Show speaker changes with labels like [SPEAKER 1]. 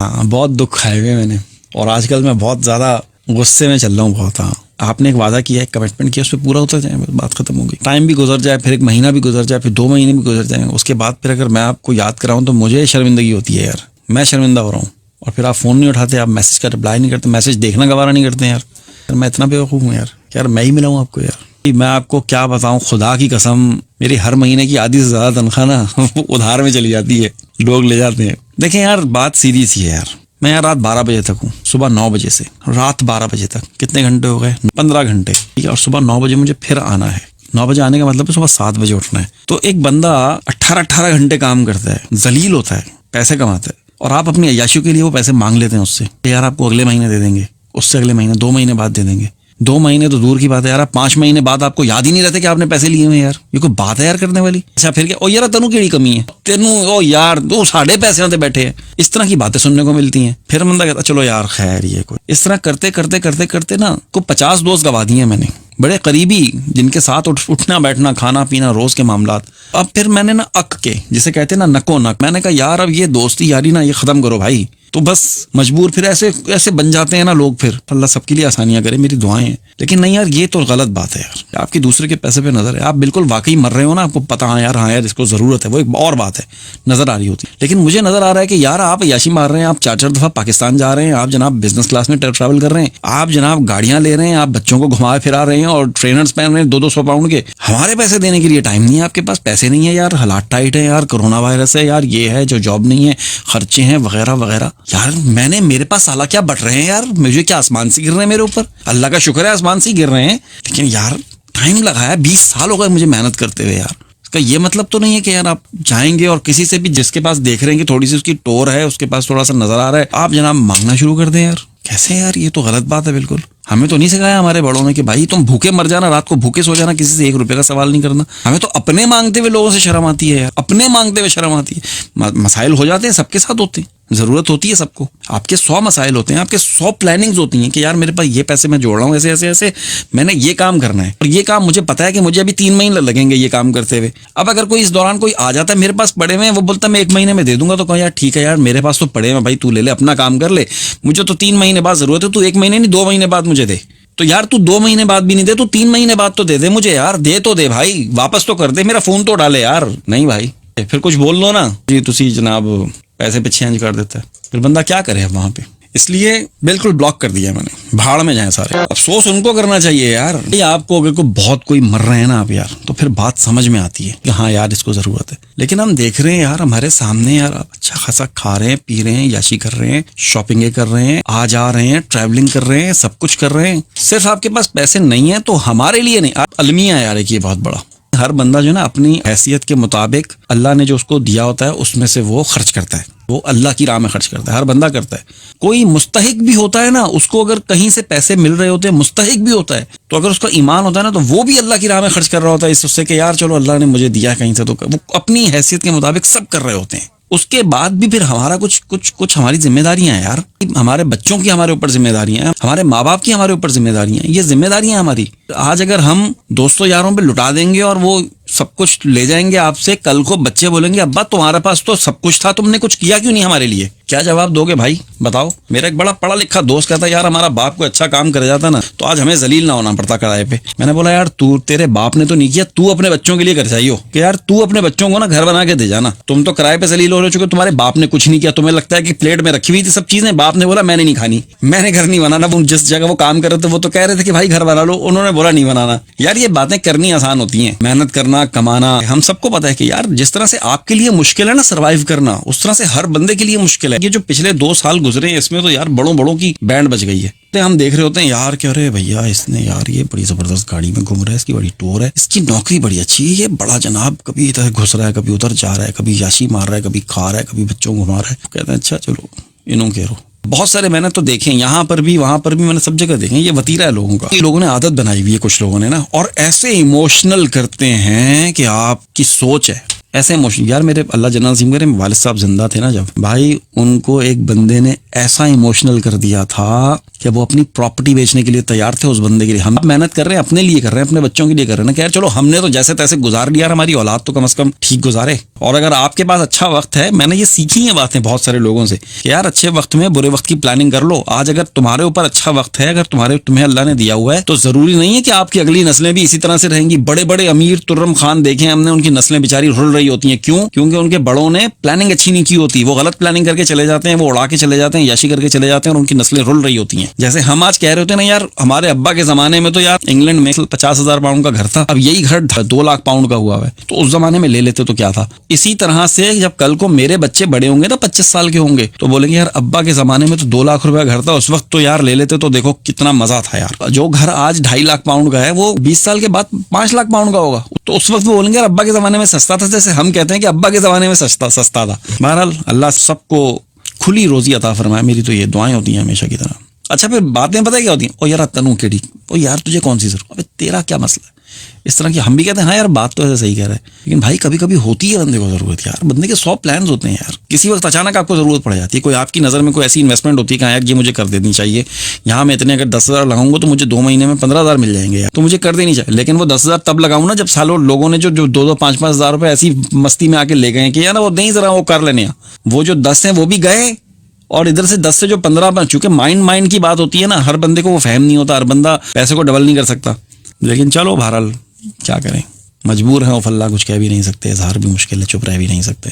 [SPEAKER 1] हाँ, बहुत दुख खाए हुए मैंने, और आजकल मैं बहुत ज़्यादा गुस्से में चल रहा हूँ बहुत। हाँ, आपने एक वादा किया, एक कमिटमेंट किया, उस पर पूरा होता जाए, बात खत्म हो गई। टाइम भी गुजर जाए, फिर 1 महीना भी गुजर जाए, फिर 2 महीने भी गुजर जाए, उसके बाद फिर अगर मैं आपको याद कराऊँ तो मुझे शर्मिंदगी होती है यार, मैं शर्मिंदा हो रहा हूँ। और फिर आप फ़ोन नहीं उठाते, आप मैसेज का रिप्लाई नहीं करते, मैसेज देखना गवारा नहीं करते यार। मैं इतना बेवकूफ़ हूँ यार, मैं ही मिला हूँ आपको यार। मैं आपको क्या बताऊँ, खुदा की कसम, मेरी हर महीने की आधी से ज़्यादा तनख्वाह ना उधार में चली जाती है, लोग ले जाते हैं। देखें यार, बात सीधी सी है यार, मैं यार रात 12 बजे तक हूँ, सुबह 9 बजे से रात 12 बजे तक, कितने घंटे हो गए? 15 घंटे, ठीक है। और सुबह 9 बजे मुझे फिर आना है। 9 बजे आने का मतलब है सुबह 7 बजे उठना है। तो एक बंदा 18 घंटे काम करता है, जलील होता है, पैसे कमाता है, और आप अपनी अय्याशियों के लिए वो पैसे मांग लेते हैं उससे, यार आपको अगले महीने दे देंगे, उससे अगले महीने, 2 महीने बाद दे देंगे। 2 महीने तो दूर की बात है यार, 5 महीने बाद आपको याद ही नहीं रहते कि आपने पैसे लिए हुए यार। ये कोई बात है यार करने वाली? अच्छा फिर क्या, ओ यार तेनू केड़ी कमी है, तेनू ओ यार तू साढ़े पैसे बैठे हैं, इस तरह की बातें सुनने को मिलती हैं। फिर बंदा कहता चलो यार खैर, ये कोई इस तरह करते करते करते करते ना को 50 दोस्त गवा दिए मैंने, बड़े करीबी, जिनके साथ उठना बैठना, खाना पीना, रोज के मामलात। अब फिर मैंने ना जिसे कहते हैं ना नको नक, मैंने कहा यार अब ये दोस्ती यारी ना ये खत्म करो भाई। तो बस मजबूर फिर ऐसे बन जाते हैं ना लोग। फिर अल्लाह सबके लिए आसानियां करे, मेरी दुआएं हैं। लेकिन नहीं यार, ये तो गलत बात है यार, आपकी दूसरे के पैसे पे नजर है, आप बिल्कुल वाकई मर रहे हो ना, आपको पता है हाँ यार इसको जरूरत है, वो एक और बात है, नजर आ रही होती। लेकिन मुझे नजर आ रहा है कि यार आप याशी मार रहे हैं, आप 4-4 दफा पाकिस्तान जा रहे हैं, आप जनाब बिजनेस क्लास में ट्रैवल कर रहे हैं, आप जनाब गाड़ियां ले रहे हैं, आप बच्चों को घुमा फिरा रहे हैं और ट्रेनर्स पहन रहे हैं 200-200 पाउंड के। हमारे पैसे देने के लिए टाइम नहीं है आपके पास, पैसे नहीं है यार, हालात टाइट है यार, कोरोना वायरस है यार, ये है जो जॉब नहीं है, खर्चे हैं वगैरह वगैरह। यार मेरे पास साला क्या बट रहे हैं यार, मुझे क्या आसमान से गिर रहे हैं मेरे ऊपर? अल्लाह का शुक्र है आसमान से गिर रहे हैं, लेकिन यार टाइम लगाया, 20 साल हो गए मुझे मेहनत करते हुए यार। इसका ये मतलब तो नहीं है कि यार आप जाएंगे और किसी से भी जिसके पास देख रहे हैं कि थोड़ी सी उसकी टोर है, उसके पास थोड़ा सा नजर आ रहा है, आप जनाब मांगना शुरू कर दें यार। कैसे यार, ये तो गलत बात है बिल्कुल। हमें तो नहीं सिखाया हमारे बड़ों ने कि भाई तुम भूखे मर जाना, रात को भूखे सो जाना, किसी से 1 रुपए का सवाल नहीं करना। हमें तो अपने मांगते हुए लोगों से शर्म आती है यार, अपने मांगते हुए शर्म आती है। मसाइल हो जाते हैं, सबके साथ होते हैं, जरूरत होती है सबको। आपके 100 मसाइल होते हैं, आपके 100 प्लानिंग्स होती हैं कि यार मेरे पास ये पैसे मैं जोड़ रहा हूँ, ऐसे ऐसे ऐसे मैंने ये काम करना है, और ये काम मुझे पता है कि मुझे अभी 3 महीने लगेंगे ये काम करते हुए। अब अगर कोई इस दौरान कोई आ जाता है मेरे पास पड़े हुए, वो बोलता मैं 1 महीने में दे दूंगा, तो कहो यार ठीक है यार, मेरे पास तो पड़े हैं भाई, तू ले ले, अपना काम कर ले, मुझे तो 3 महीने बाद जरूरत है, तू 1 महीने नहीं 2 महीने बाद मुझे दे। तो यार तू 2 महीने बाद भी नहीं दे, तू 3 महीने बाद तो दे दे मुझे यार, दे तो दे भाई, वापस तो कर दे, मेरा फोन तो डाले यार। नहीं भाई, फिर कुछ बोल लो ना जी, तुसी जनाब पैसे पे चेंज कर देता है, फिर बंदा क्या करे अब वहां पे। इसलिए बिल्कुल ब्लॉक कर दिया मैंने, भाड़ में जाए सारे। अफसोस उनको करना चाहिए यार। आपको अगर बहुत कोई मर रहे हैं ना आप यार, तो फिर बात समझ में आती है कि हाँ यार इसको जरूरत है। लेकिन हम देख रहे हैं यार हमारे सामने यार, आप अच्छा खासा खा रहे हैं, पी रहे हैं, याशी कर रहे हैं, शॉपिंग कर रहे हैं, आ जा रहे हैं, ट्रैवलिंग कर रहे हैं, सब कुछ कर रहे हैं, सिर्फ आपके पास पैसे नहीं है तो हमारे लिए नहीं। आप अलमिया यार, एक ये बहुत बड़ा, हर बंदा जो ना अपनी हैसियत के मुताबिक अल्लाह ने जो उसको दिया होता है उसमें से वो खर्च करता है, वो अल्लाह की राह में खर्च करता है, हर बंदा करता है। कोई मुस्तहिक भी होता है ना, उसको अगर कहीं से पैसे मिल रहे होते हैं, मुस्तहिक भी होता है, तो अगर उसका ईमान होता है ना, तो वो भी अल्लाह की राह में खर्च कर रहा होता है, इससे कि यार चलो अल्लाह ने मुझे दिया कहीं से, तो वो अपनी हैसियत के मुताबिक सब कर रहे होते हैं। उसके बाद भी फिर हमारा कुछ हमारी जिम्मेदारियां हैं यार, हमारे बच्चों की हमारे ऊपर जिम्मेदारियां हैं, हमारे माँ बाप की हमारे ऊपर जिम्मेदारियां हैं, ये जिम्मेदारियां हमारी। आज अगर हम दोस्तों यारों पे लुटा देंगे और वो सब कुछ ले जाएंगे आपसे, कल को बच्चे बोलेंगे अब्बा तुम्हारे पास तो सब कुछ था, तुमने कुछ किया क्यों नहीं हमारे लिए? क्या जवाब दोगे भाई बताओ? मेरा एक बड़ा पढ़ा लिखा दोस्त कहता यार हमारा बाप को अच्छा काम कर जाता ना, तो आज हमें जलील ना होना पड़ता किराए पे। मैंने बोला यार तेरे बाप ने तो नहीं किया, तू अपने बच्चों के लिए कर चाहिए कि यार तू अपने बच्चों को ना घर बना के दे जाना। तुम तो किराए पे जलील हो चुके, तुम्हारे बाप ने कुछ नहीं किया, तुम्हें लगता है कि प्लेट में रखी हुई थी सब चीजें, बाप ने बोला मैंने नहीं खानी, मैंने घर नहीं बनाना। वो जिस जगह वो काम कर रहे थे वो तो कह रहे थे कि भाई घर बना लो, उन्होंने बोला नहीं बनाना। यार ये बातें करनी आसान होती हैं, मेहनत करना, कमाना, हम सबको पता है कि यार जिस तरह से आपके लिए मुश्किल है ना सर्वाइव करना, उस तरह से हर बंदे के लिए मुश्किल है। ये जो पिछले 2 साल गुजरे हैं इसमें तो यार बड़ों की बैंड बज गई है। हम देख रहे होते हैं यार क्या रे भैया, इसने यार ये बड़ी जबरदस्त गाड़ी में घूम रहा है, इसकी बड़ी टूर है, इसकी नौकरी बड़ी अच्छी है, ये बड़ा जनाब कभी इधर घुस रहा है, कभी उधर जा रहा है, कभी याशी मार रहा है, कभी खा रहा है, कभी बच्चों को घुमा रहा है। कहते हैं अच्छा चलो इन्हों कह रो। बहुत सारे मैंने तो देखे, यहाँ पर भी वहां पर भी मैंने सब जगह देखे, ये वतीरा है लोगों का। लोगों ने आदत बनाई हुई है कुछ लोगों ने ना, और ऐसे इमोशनल करते हैं कि आपकी सोच है ऐसे इमोशन यार, मेरे अल्लाह जन्नत नसीब करे, वालिद साहब जिंदा थे ना जब, भाई उनको एक बंदे ने ऐसा इमोशनल कर दिया था कि वो अपनी प्रॉपर्टी बेचने के लिए तैयार थे उस बंदे के लिए। हम मेहनत कर रहे हैं, अपने लिए कर रहे हैं, अपने बच्चों के लिए कर रहे हैं ना, कि यार चलो हमने तो जैसे तैसे गुजार लिया, हमारी औलाद तो कम से कम ठीक गुजारे। और अगर आपके पास अच्छा वक्त है, मैंने ये सीखी है बातें बहुत सारे लोगों से कि यार अच्छे वक्त में बुरे वक्त की प्लानिंग कर लो। आज अगर तुम्हारे ऊपर अच्छा वक्त है, अगर तुम्हें अल्लाह ने दिया हुआ है, तो जरूरी नहीं है कि आपकी अगली नस्लें भी इसी तरह से रहेंगी। बड़े बड़े अमीर तुर्रम खान देखे हमने, उनकी नस्लें बेचारी रुल रही होती हैं। क्यों? क्योंकि उनके बड़ों ने प्लानिंग अच्छी नहीं की होती, वो गलत प्लानिंग करके चले जाते हैं, वो उड़ा के चले जाते हैं, याशी करके चले जाते हैं, और उनकी नस्लें रुल रही होती हैं। जैसे हम आज कह रहे होते हैं ना यार, हमारे अब्बा के जमाने में तो यार इंग्लैंड में 50,000 पाउंड का घर था, अब यही घर 2 लाख पाउंड का हुआ है, तो उस जमाने में ले लेते तो क्या था। इसी तरह से जब कल को मेरे बच्चे बड़े होंगे ना, 25 साल के होंगे, तो बोलेंगे यार अब्बा के जमाने में तो 2 लाख रुपया घर था, उस वक्त तो यार ले लेते तो देखो कितना मजा था यार। जो घर आज 2.5 लाख पाउंड का है, वो 20 साल के बाद 5 लाख पाउंड का होगा, तो उस वक्त वो बोलेंगे यार अब्बा के जमाने में सस्ता था, जैसे हम कहते हैं कि अब्बा के जमाने में सस्ता था। बहरहाल अल्लाह सबको खुली रोजी अता फरमाए, मेरी तो ये दुआएं होती हैं हमेशा की तरह। अच्छा, फिर बातें पता है क्या होती हैं? ओ यार तनु केड़ी, ओ यार तुझे कौन सी जरूरत, अबे तेरा क्या मसला है, इस तरह की। हम भी कहते हैं हाँ यार बात तो ऐसे सही कह रहा है, लेकिन भाई कभी कभी होती है बंदे को जरूरत यार। बंदे के 100 प्लान्स होते हैं यार, किसी वक्त अचानक आपको जरूरत पड़ जाती है। कोई आपकी नजर में कोई ऐसी इन्वेस्टमेंट होती है कि यार ये मुझे कर देनी चाहिए, यहाँ मैं इतने अगर 10,000 लगाऊंगा तो मुझे 2 महीने में 15,000 मिल जाएंगे यार, तो मुझे कर देनी चाहिए। लेकिन वो 10,000 तब लगाऊं ना जब सालों लोगों ने जो 2-2, 5-5 हज़ार रुपए ऐसी मस्ती में आके ले गए कि यार वो नहीं जरा वो कर लेने, वो जो 10 है वो भी गए, और इधर से 10 से जो 15, चूंकि माइंड की बात होती है ना, हर बंदे को वो फहम नहीं होता, हर बंदा पैसे को डबल नहीं कर सकता। लेकिन चलो बहरहाल क्या करें, मजबूर हैं, अल्लाह कुछ कह भी नहीं सकते, इजहार भी मुश्किल है, चुप रह भी नहीं सकते।